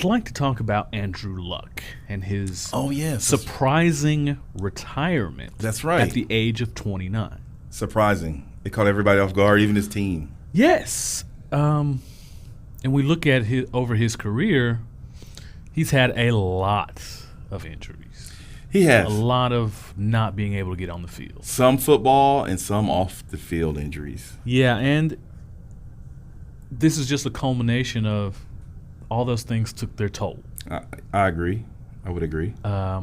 I'd like to talk about Andrew Luck and his yes, surprising retirement. That's right. At the age of 29. Surprising. It caught everybody off guard, even his team. Yes. And we look at over his career, he's had a lot of injuries. He has. A lot of not being able to get on the field. Some football and some off the field injuries. Yeah, and this is just a culmination of all those things took their toll. I agree. I would agree. But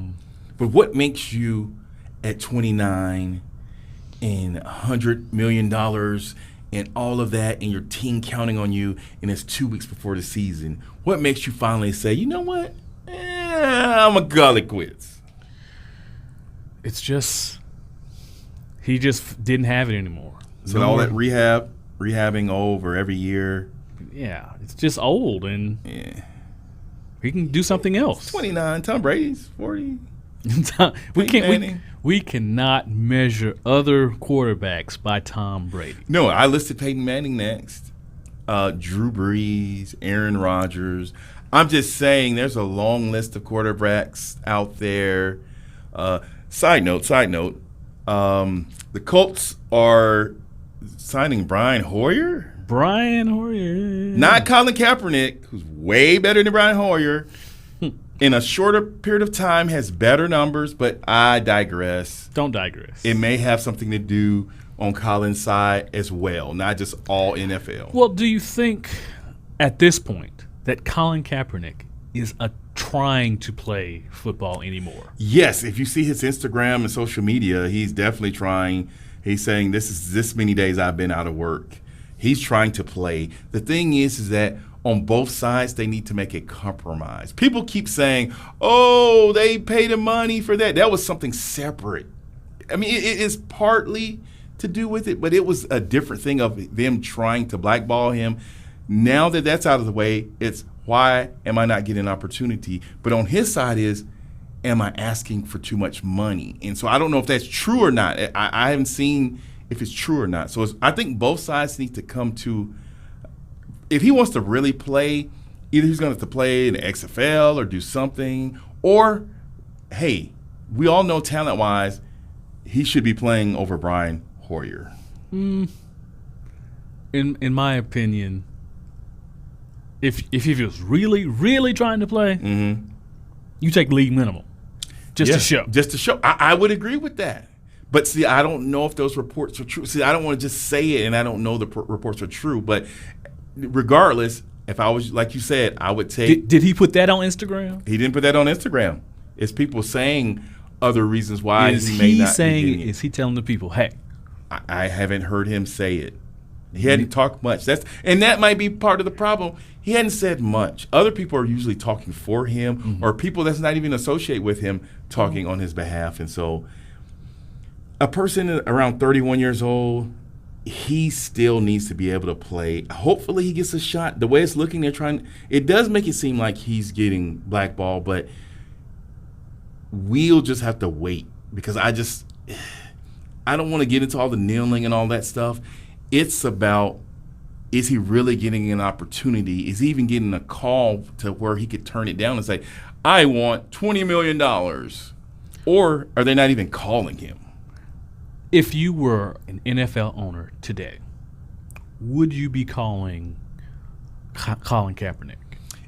what makes you at 29 and $100 million and all of that and your team counting on you and it's 2 weeks before the season, what makes you finally say, you know what, I'm a call it quits? It's just he just didn't have it anymore. So all that rehabbing over every year. Yeah, it's just old, and he can do something else. 29. Tom Brady's 40. We cannot measure other quarterbacks by Tom Brady. No, I listed Peyton Manning next. Drew Brees, Aaron Rodgers. I'm just saying there's a long list of quarterbacks out there. Side note, the Colts are signing Brian Hoyer. Not Colin Kaepernick, who's way better than Brian Hoyer. In a shorter period of time, has better numbers, but I digress. Don't digress. It may have something to do on Colin's side as well, not just all NFL. Well, do you think at this point that Colin Kaepernick is trying to play football anymore? Yes, if you see his Instagram and social media, he's definitely trying. He's saying this many days I've been out of work. He's trying to play. The thing is that on both sides, they need to make a compromise. People keep saying, oh, they paid him money for that. That was something separate. I mean, it is partly to do with it, but it was a different thing of them trying to blackball him. Now that that's out of the way, it's why am I not getting an opportunity? But on his side is, am I asking for too much money? And so I don't know if that's true or not. I haven't seen if it's true or not. So I think both sides need to come to, if he wants to really play, either he's going to have to play in the XFL or do something, or, hey, we all know talent-wise, he should be playing over Brian Hoyer. In my opinion, if he was really, really trying to play, you take league minimum just to show. Just to show. I would agree with that. But, see, I don't know if those reports are true. See, I don't want to just say it and I don't know the reports are true. But regardless, if I was, like you said, I would take. Did he put that on Instagram? He didn't put that on Instagram. It's people saying other reasons why he may not be getting it. Is he telling the people, hey? I haven't heard him say it. He hadn't talked much. And that might be part of the problem. He hadn't said much. Other people are usually talking for him or people that's not even associated with him talking on his behalf. And so a person around 31 years old, he still needs to be able to play. Hopefully he gets a shot. The way it's looking, it does make it seem like he's getting blackballed, but we'll just have to wait because I don't want to get into all the kneeling and all that stuff. It's about, is he really getting an opportunity? Is he even getting a call to where he could turn it down and say, I want $20 million? Or are they not even calling him? If you were an NFL owner today, would you be calling Colin Kaepernick?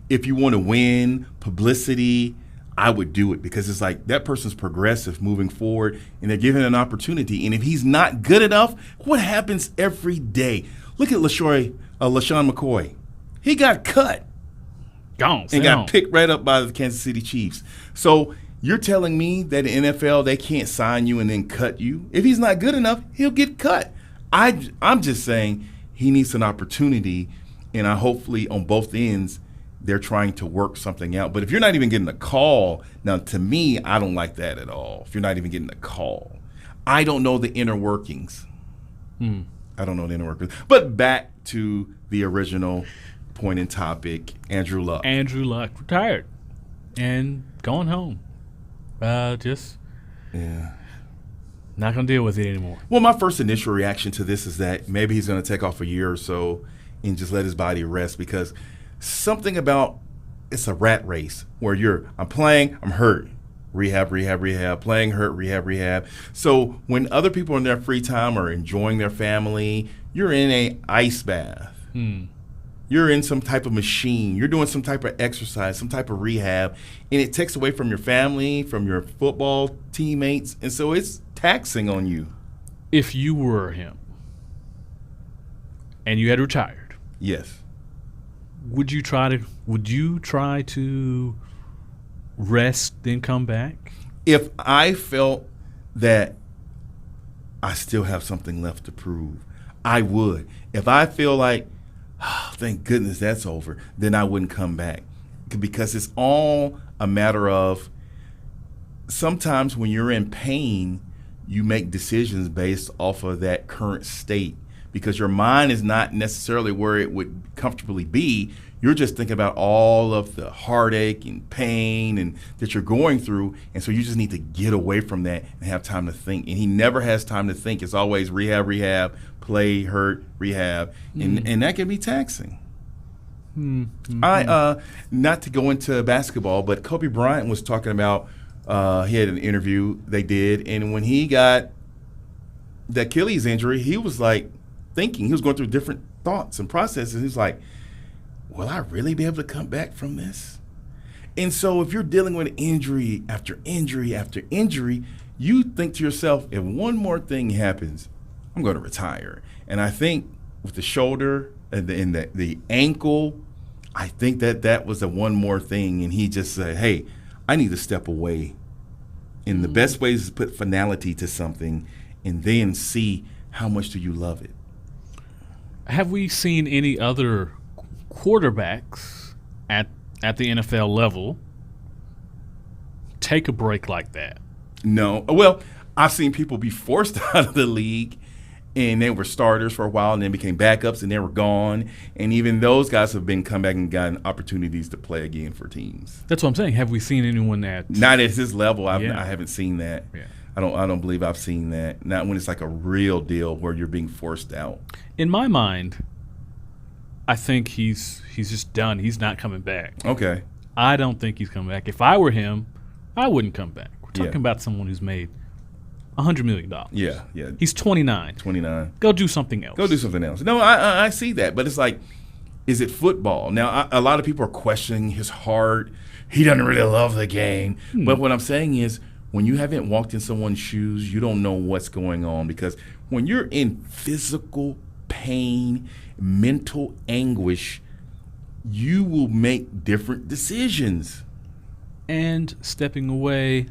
If you want to win publicity, I would do it because it's like that person's progressive moving forward and they're giving an opportunity. And if he's not good enough, what happens every day? Look at LaShawn McCoy. He got cut. Got picked right up by the Kansas City Chiefs. So you're telling me that in the NFL they can't sign you and then cut you? If he's not good enough, he'll get cut. I'm just saying he needs an opportunity, and hopefully on both ends they're trying to work something out. But if you're not even getting a call, now to me, I don't like that at all. If you're not even getting a call. I don't know the inner workings. I don't know the inner workings. But back to the original point and topic, Andrew Luck. Andrew Luck retired and going home. Not going to deal with it anymore. Well, my first initial reaction to this is that maybe he's going to take off a year or so and just let his body rest because something about it's a rat race where I'm playing, I'm hurt. Rehab, playing, hurt, rehab. So when other people in their free time are enjoying their family, you're in a ice bath. You're in some type of machine. You're doing some type of exercise, some type of rehab, and it takes away from your family, from your football teammates, and so it's taxing on you. If you were him and you had retired, yes, would you try to rest then come back? If I felt that I still have something left to prove, I would. If I feel like, oh, thank goodness that's over, then I wouldn't come back. Because it's all a matter of sometimes when you're in pain, you make decisions based off of that current state because your mind is not necessarily where it would comfortably be. You're just thinking about all of the heartache and pain and that you're going through, and so you just need to get away from that and have time to think. And he never has time to think. It's always rehab, play, hurt, rehab, and that can be taxing. Not to go into basketball, but Kobe Bryant was talking about he had an interview they did, and when he got the Achilles injury, he was like thinking, he was going through different thoughts and processes. He was like, will I really be able to come back from this? And so if you're dealing with injury after injury after injury, you think to yourself, if one more thing happens, I'm going to retire. And I think with the shoulder and the ankle, I think that was the one more thing. And he just said, hey, I need to step away. And the best way is to put finality to something and then see how much do you love it. Have we seen any other quarterbacks at the NFL level take a break like that? No. Well, I've seen people be forced out of the league, and they were starters for a while and then became backups and they were gone. And even those guys have come back and gotten opportunities to play again for teams. That's what I'm saying. Have we seen anyone that? Not at his level. I Yeah. haven't seen that. Yeah. I don't believe I've seen that. Not when it's like a real deal where you're being forced out. In my mind, I think he's just done. He's not coming back. Okay. I don't think he's coming back. If I were him, I wouldn't come back. We're talking Yeah. about someone who's made $100 million. Yeah. He's 29. 29. Go do something else. Go do something else. No, I see that, but it's like, is it football? Now, a lot of people are questioning his heart. He doesn't really love the game. But what I'm saying is, when you haven't walked in someone's shoes, you don't know what's going on. Because when you're in physical pain, mental anguish, you will make different decisions. And stepping away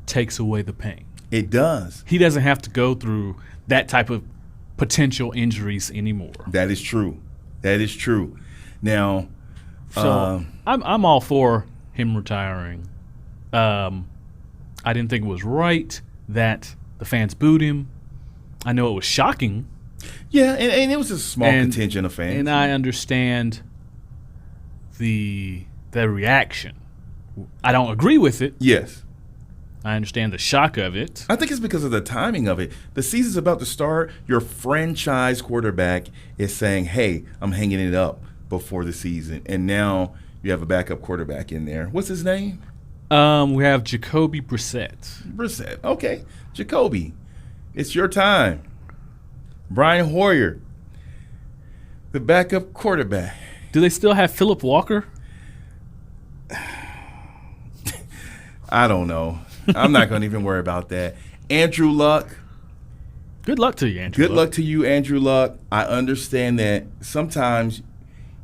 takes away the pain. It does. He doesn't have to go through that type of potential injuries anymore. That is true. Now, So I'm all for him retiring. I didn't think it was right that the fans booed him. I know it was shocking. yeah, and it was a small contingent of fans. And I understand the reaction. I don't agree with it. Yes. I understand the shock of it. I think it's because of the timing of it. The season's about to start. Your franchise quarterback is saying, hey, I'm hanging it up before the season. And now you have a backup quarterback in there. What's his name? We have Jacoby Brissett. Brissett. Okay. Jacoby, it's your time. Brian Hoyer, the backup quarterback. Do they still have Phillip Walker? I don't know. I'm not going to even worry about that. Andrew Luck. Good luck to you, Andrew. Good luck to you, Andrew Luck. I understand that sometimes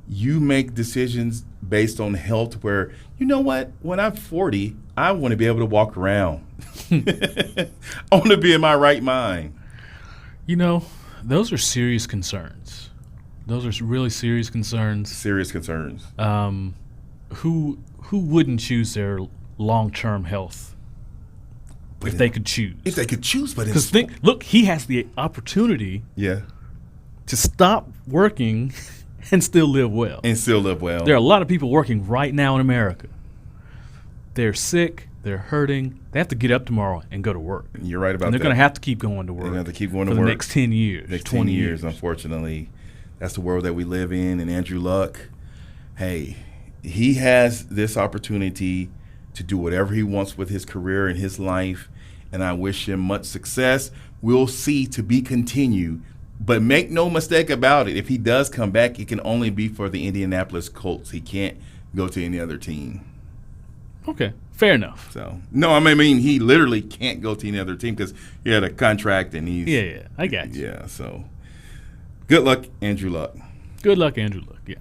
you make decisions based on health where, you know what, when I'm 40, I want to be able to walk around. I want to be in my right mind. You know, those are serious concerns. Those are really serious concerns. Serious concerns. Who wouldn't choose their long-term health if they could choose? If they could choose, but because look, he has the opportunity yeah, to stop working and still live well. There are a lot of people working right now in America. They're sick. They're hurting. They have to get up tomorrow and go to work. You're right about that. And they're going to have to keep going to work. They're going to have to keep going to for work the next 10 years. Next 20 10 years, unfortunately. That's the world that we live in. And Andrew Luck, hey, he has this opportunity to do whatever he wants with his career and his life, and I wish him much success. We'll see, to be continued. But make no mistake about it, if he does come back, it can only be for the Indianapolis Colts. He can't go to any other team. Okay, fair enough. So, no, I mean, he literally can't go to any other team because he had a contract and he's... Yeah, I got you. Yeah, so good luck, Andrew Luck. Good luck, Andrew Luck, yeah.